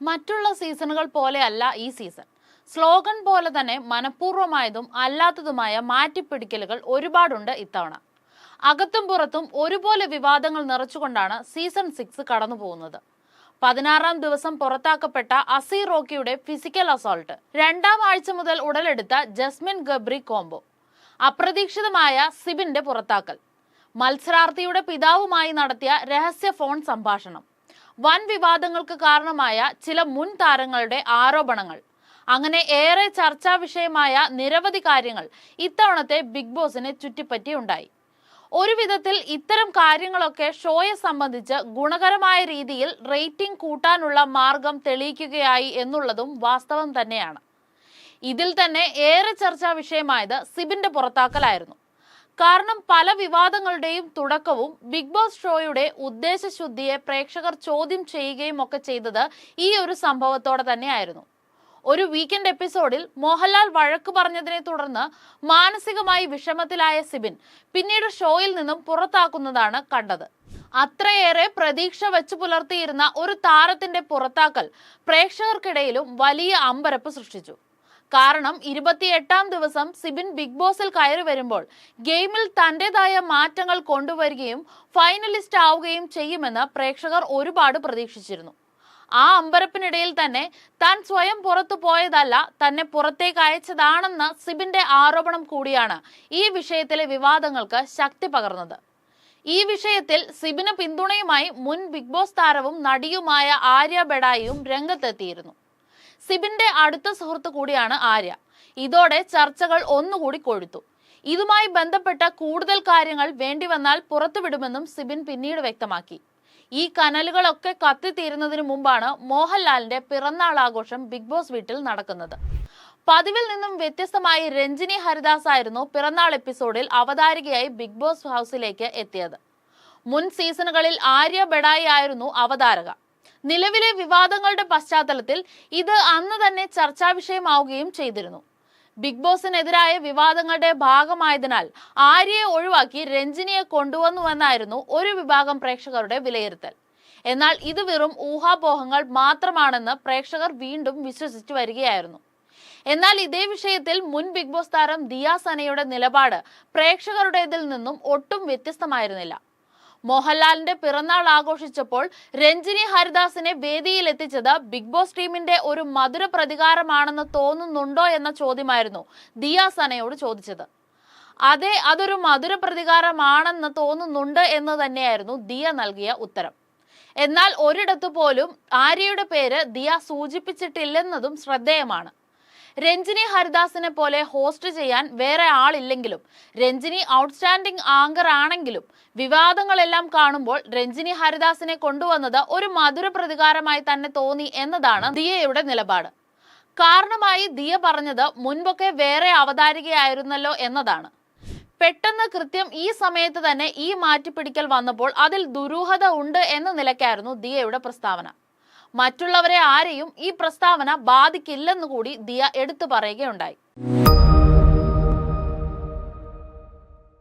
മറ്റുള്ള സീസണുകൾ പോലെയല്ല ഈ സീസൺ. സ്ലോഗൻ പോലെ തന്നെ മനഃപൂർവ്വമായതും അല്ലാത്തതുമായ മാറ്റിപ്പിടിക്കലുകൾ ഒരുപാടുണ്ട് ഇത്തവണ. അകത്തും പുറത്തും ഒരുപോലെ വിവാദങ്ങൾ നിറച്ചുകൊണ്ടാണ് സീസൺ 6 കടന്നു പോകുന്നത്. 16-ാം ദിവസം പുറത്താക്കപ്പെട്ട അസീർ റോക്കിയുടെ ഫിസിക്കൽ അസോൾട്ട്, 2-ാം ആഴ്ച മുതൽ ഉടലെടുത്ത ജസ്മിൻ ഗബ്രി കോംബോ, അപ്രതീക്ഷിതമായ സിബിന്റെ പുറത്താക്കൽ, മത്സരാർത്ഥിയുടെ പിതാവുമായി നടത്തിയ രഹസ്യ ഫോൺ സംഭാഷണം, വൻ വിവാദങ്ങൾക്ക് കാരണമായ ചില മുൻ താരങ്ങളുടെ ആരോപണങ്ങൾ, അങ്ങനെ ഏറെ ചർച്ചാ വിഷയമായ നിരവധി കാര്യങ്ങൾ ഇത്തവണത്തെ ബിഗ് ബോസിനെ ചുറ്റിപ്പറ്റിയുണ്ടായി. ഒരു വിധത്തിൽ ഇത്തരം കാര്യങ്ങളൊക്കെ ഷോയെ സംബന്ധിച്ച് ഗുണകരമായ രീതിയിൽ റേറ്റിംഗ് കൂട്ടാനുള്ള മാർഗം തെളിയിക്കുകയായി എന്നുള്ളതും വാസ്തവം തന്നെയാണ്. ഇതിൽ തന്നെ ഏറെ ചർച്ചാ വിഷയമായത് സിബിന്റെ പുറത്താക്കലായിരുന്നു. കാരണം പല വിവാദങ്ങളുടെയും തുടക്കവും ബിഗ് ബോസ് ഷോയുടെ ഉദ്ദേശശുദ്ധിയെ പ്രേക്ഷകർ ചോദ്യം ചെയ്യുകയും ഒക്കെ ചെയ്തത് ഈ ഒരു സംഭവത്തോടെ തന്നെയായിരുന്നു. ഒരു വീക്കെൻഡ് എപ്പിസോഡിൽ മോഹൻലാൽ വഴക്ക് പറഞ്ഞതിനെ തുടർന്ന് മാനസികമായി വിഷമത്തിലായ സിബിൻ പിന്നീട് ഷോയിൽ നിന്നും പുറത്താക്കുന്നതാണ് കണ്ടത്. അത്രയേറെ പ്രതീക്ഷ വെച്ചു പുലർത്തിയിരുന്ന ഒരു താരത്തിന്റെ പുറത്താക്കൽ പ്രേക്ഷകർക്കിടയിലും വലിയ അമ്പരപ്പ് സൃഷ്ടിച്ചു. കാരണം 28-ാം ദിവസം സിബിൻ ബിഗ് ബോസിൽ കയറി വരുമ്പോൾ ഗെയിമിൽ തന്റേതായ മാറ്റങ്ങൾ കൊണ്ടുവരികയും ഫൈനലിസ്റ്റ് ആവുകയും ചെയ്യുമെന്ന് പ്രേക്ഷകർ ഒരുപാട് പ്രതീക്ഷിച്ചിരുന്നു. ആ അമ്പരപ്പിനിടയിൽ തന്നെ താൻ സ്വയം പുറത്തു പോയതല്ല, തന്നെ പുറത്തേക്ക് അയച്ചതാണെന്ന സിബിന്റെ ആരോപണം കൂടിയാണ് ഈ വിഷയത്തിലെ വിവാദങ്ങൾക്ക് ശക്തി പകർന്നത്. ഈ വിഷയത്തിൽ സിബിന് പിന്തുണയുമായി മുൻ ബിഗ് ബോസ് താരവും നടിയുമായ ആര്യ ബെഡായിയും രംഗത്തെത്തിയിരുന്നു. സിബിന്റെ അടുത്ത സുഹൃത്ത് കൂടിയാണ് ആര്യ. ഇതോടെ ചർച്ചകൾ ഒന്നുകൂടി കൊഴുത്തു. ഇതുമായി ബന്ധപ്പെട്ട കൂടുതൽ കാര്യങ്ങൾ വേണ്ടിവന്നാൽ പുറത്തുവിടുമെന്നും സിബിൻ പിന്നീട് വ്യക്തമാക്കി. ഈ കനലുകളൊക്കെ കത്തിത്തീരുന്നതിന് മുമ്പാണ് മോഹൻലാലിന്റെ പിറന്നാൾ ആഘോഷം ബിഗ് ബോസ് വീട്ടിൽ നടക്കുന്നത്. പതിവിൽ നിന്നും വ്യത്യസ്തമായി രഞ്ജിനി ഹരിദാസ് ആയിരുന്നു പിറന്നാൾ എപ്പിസോഡിൽ അവതാരികയായി ബിഗ് ബോസ് ഹൗസിലേക്ക് എത്തിയത്. മുൻ സീസണുകളിൽ ആര്യ ബെഡായി ആയിരുന്നു അവതാരക. നിലവിലെ വിവാദങ്ങളുടെ പശ്ചാത്തലത്തിൽ ഇത് അന്ന് തന്നെ ചർച്ചാ വിഷയമാവുകയും ചെയ്തിരുന്നു. ബിഗ് ബോസിനെതിരായ വിവാദങ്ങളുടെ ഭാഗമായതിനാൽ ആര്യയെ ഒഴിവാക്കി രഞ്ജിനിയെ കൊണ്ടുവന്നുവെന്നായിരുന്നു ഒരു വിഭാഗം പ്രേക്ഷകരുടെ വിലയിരുത്തൽ. എന്നാൽ ഇത് വെറും ഊഹാപോഹങ്ങൾ മാത്രമാണെന്ന് പ്രേക്ഷകർ വീണ്ടും വിശ്വസിച്ചു വരികയായിരുന്നു. എന്നാൽ ഇതേ വിഷയത്തിൽ മുൻ ബിഗ് ബോസ് താരം ദിയ സനയുടെ നിലപാട് പ്രേക്ഷകരുടേതിൽ നിന്നും ഒട്ടും വ്യത്യസ്തമായിരുന്നില്ല. മോഹൻലാലിന്റെ പിറന്നാൾ ആഘോഷിച്ചപ്പോൾ രഞ്ജിനി ഹരിദാസിനെ വേദിയിൽ എത്തിച്ചത് ബിഗ് ബോസ് ടീമിന്റെ ഒരു മധുര പ്രതികാരമാണെന്ന് തോന്നുന്നുണ്ടോ എന്ന ചോദ്യമായിരുന്നു ദിയ സനയോട് ചോദിച്ചത്. അതെ, അതൊരു മധുര പ്രതികാരമാണെന്ന് തോന്നുന്നുണ്ട് എന്ന് തന്നെയായിരുന്നു ദിയ നൽകിയ ഉത്തരം. എന്നാൽ ഒരിടത്തു പോലും ആര്യയുടെ പേര് ദിയ സൂചിപ്പിച്ചിട്ടില്ലെന്നതും ശ്രദ്ധേയമാണ്. രഞ്ജിനി ഹരിദാസിനെ പോലെ ഹോസ്റ്റ് ചെയ്യാൻ വേറെ ആളില്ലെങ്കിലും രഞ്ജിനി ഔട്ട്സ്റ്റാൻഡിംഗ് ആങ്കർ ആണെങ്കിലും വിവാദങ്ങളെല്ലാം കാണുമ്പോൾ രഞ്ജിനി ഹരിദാസിനെ കൊണ്ടുവന്നത് ഒരു മധുര പ്രതികാരമായി തന്നെ തോന്നി എന്നതാണ് ദിയയുടെ നിലപാട്. കാരണമായി ദിയ പറഞ്ഞത് മുൻപൊക്കെ വേറെ അവതാരികയായിരുന്നല്ലോ എന്നതാണ്. പെട്ടെന്ന് കൃത്യം ഈ സമയത്ത് തന്നെ ഈ മാറ്റിപ്പിടിക്കൽ വന്നപ്പോൾ അതിൽ ദുരൂഹത ഉണ്ട് എന്ന നിലയ്ക്കായിരുന്നു ദിയയുടെ പ്രസ്താവന. മറ്റുള്ളവരെ ആരെയും ഈ പ്രസ്താവന ബാധിക്കില്ലെന്നുകൂടി ദിയ എടുത്തു പറയുകയുണ്ടായി.